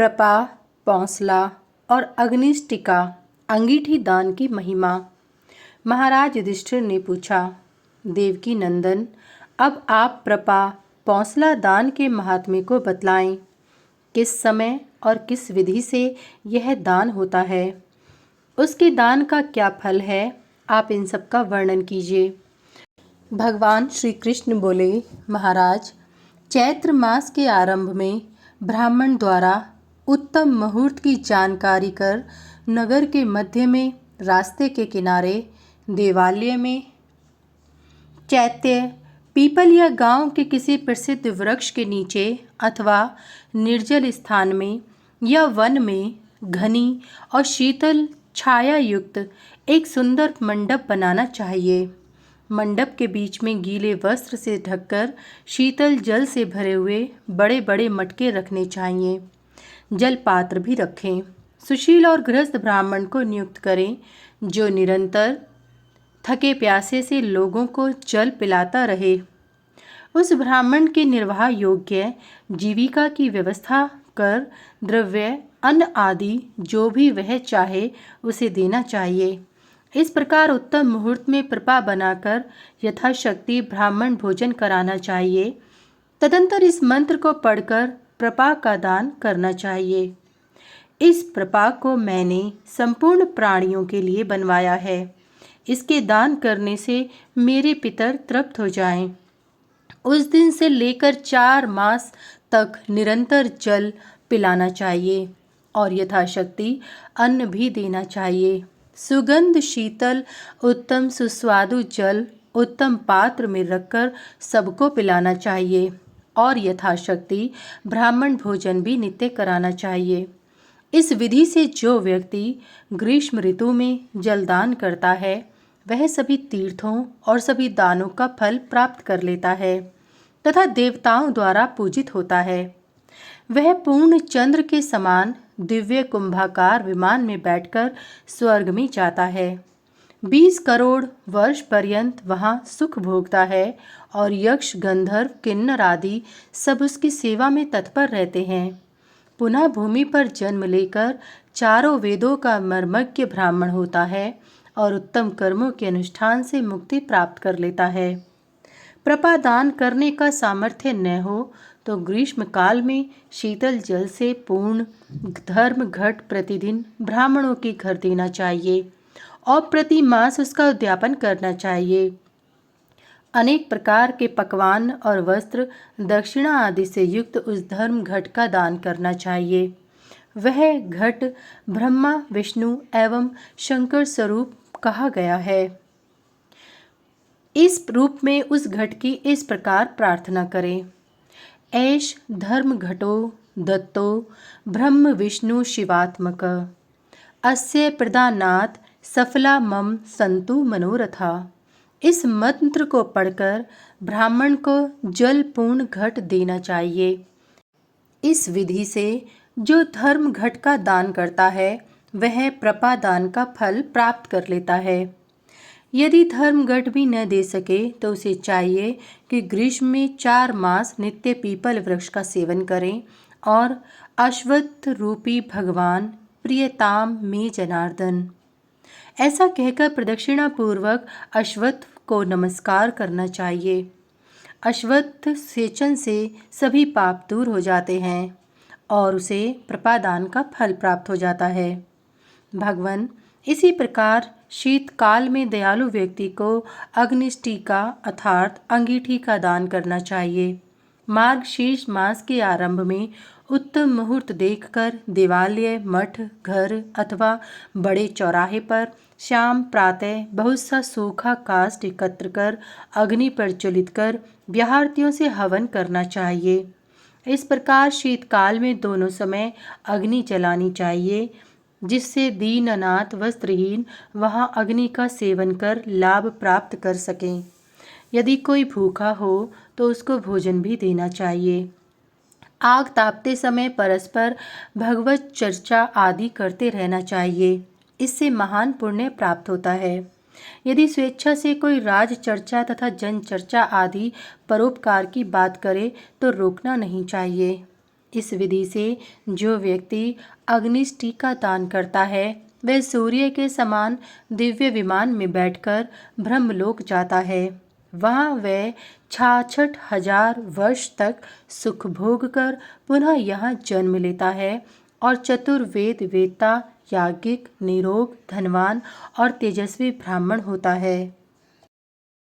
प्रपा, पौंसला और अग्निष्टिका अंगीठी दान की महिमा। महाराज युधिष्ठिर ने पूछा, देवकी नंदन, अब आप प्रपा पौंसला दान के महात्म्य को बतलाएं। किस समय और किस विधि से यह दान होता है, उसके दान का क्या फल है, आप इन सब का वर्णन कीजिए। भगवान श्री कृष्ण बोले, महाराज, चैत्र मास के आरंभ में ब्राह्मण द्वारा उत्तम मुहूर्त की जानकारी कर नगर के मध्य में रास्ते के किनारे देवालय में चैत्य पीपल या गांव के किसी प्रसिद्ध वृक्ष के नीचे अथवा निर्जल स्थान में या वन में घनी और शीतल छाया युक्त एक सुंदर मंडप बनाना चाहिए। मंडप के बीच में गीले वस्त्र से ढककर शीतल जल से भरे हुए बड़े बड़े मटके रखने चाहिए। जल पात्र भी रखें। सुशील और गृहस्थ ब्राह्मण को नियुक्त करें जो निरंतर थके प्यासे से लोगों को जल पिलाता रहे। उस ब्राह्मण के निर्वाह योग्य जीविका की व्यवस्था कर द्रव्य, अन्न आदि जो भी वह चाहे उसे देना चाहिए। इस प्रकार उत्तम मुहूर्त में प्रपा बनाकर यथाशक्ति ब्राह्मण भोजन कराना चाहिए। तदंतर इस मंत्र को पढ़कर प्रपा का दान करना चाहिए। इस प्रपा को मैंने संपूर्ण प्राणियों के लिए बनवाया है। इसके दान करने से मेरे पितर तृप्त हो जाएं। उस दिन से लेकर 4 मास तक निरंतर जल पिलाना चाहिए और यथाशक्ति अन्न भी देना चाहिए। सुगंध शीतल उत्तम सुस्वादु जल उत्तम पात्र में रखकर सबको पिलाना चाहिए और यथाशक्ति ब्राह्मण भोजन भी नित्य कराना चाहिए। इस विधि से जो व्यक्ति ग्रीष्म ऋतु में जलदान करता है वह सभी तीर्थों और सभी दानों का फल प्राप्त कर लेता है तथा देवताओं द्वारा पूजित होता है। वह पूर्ण चंद्र के समान दिव्य कुंभाकार विमान में बैठकर स्वर्ग में जाता है। 20 करोड़ वर्ष पर्यंत वहाँ सुख भोगता है और यक्ष, गंधर्व, किन्नर आदि सब उसकी सेवा में तत्पर रहते हैं। पुनः भूमि पर जन्म लेकर चारों वेदों का मर्मज्ञ ब्राह्मण होता है और उत्तम कर्मों के अनुष्ठान से मुक्ति प्राप्त कर लेता है। प्रपा दान करने का सामर्थ्य न हो तो ग्रीष्म काल में शीतल जल से पूर्ण धर्म घट प्रतिदिन ब्राह्मणों के घर देना चाहिए और प्रति मास उसका उद्यापन करना चाहिए। अनेक प्रकार के पकवान और वस्त्र, दक्षिणा आदि से युक्त उस धर्म घट का दान करना चाहिए। वह घट ब्रह्मा, विष्णु एवं शंकर स्वरूप कहा गया है। इस रूप में उस घट की इस प्रकार प्रार्थना करें। ऐश धर्म घटो दत्तो ब्रह्म विष्णु शिवात्मक अस्य प्रदानात् सफला मम संतु मनोरथा। इस मंत्र को पढ़कर ब्राह्मण को जल पूर्ण घट देना चाहिए। इस विधि से जो धर्म घट का दान करता है वह प्रपा दान का फल प्राप्त कर लेता है। यदि धर्म घट भी न दे सके तो उसे चाहिए कि ग्रीष्म में 4 मास नित्य पीपल वृक्ष का सेवन करें और अश्वत्थ रूपी भगवान प्रियताम में जनार्दन ऐसा कहकर प्रदक्षिणा पूर्वक अश्वत्थ को नमस्कार करना चाहिए। अश्वत्थ सेचन से सभी पाप दूर हो जाते हैं और उसे प्रपादान का फल प्राप्त हो जाता है। भगवान इसी प्रकार शीतकाल में दयालु व्यक्ति को अग्निष्टिका अर्थात अंगीठी का दान करना चाहिए। मार्गशीर्ष मास के आरंभ में उत्तम मुहूर्त देखकर देवालय, मठ, घर अथवा बड़े चौराहे पर शाम प्रातः बहुत सा सूखा काष्ठ एकत्र कर अग्नि प्रज्वलित कर ब्याहर्तियों से हवन करना चाहिए। इस प्रकार शीतकाल में दोनों समय अग्नि जलानी चाहिए जिससे दीन अनाथ वस्त्रहीन वहां अग्नि का सेवन कर लाभ प्राप्त कर सकें। यदि कोई भूखा हो तो उसको भोजन भी देना चाहिए। आग तापते समय परस्पर भगवत चर्चा आदि करते रहना चाहिए। इससे महान पुण्य प्राप्त होता है। यदि स्वेच्छा से कोई राज चर्चा तथा जन चर्चा आदि परोपकार की बात करे तो रोकना नहीं चाहिए। इस विधि से जो व्यक्ति अग्निष्टिका दान करता है वह सूर्य के समान दिव्य विमान में बैठकर ब्रह्मलोक जाता है। वहाँ वह 66,000 वर्ष तक सुख भोग कर पुनः यहाँ जन्म लेता है और चतुर्वेद वेत्ता, याज्ञिक, निरोग, धनवान और तेजस्वी ब्राह्मण होता है।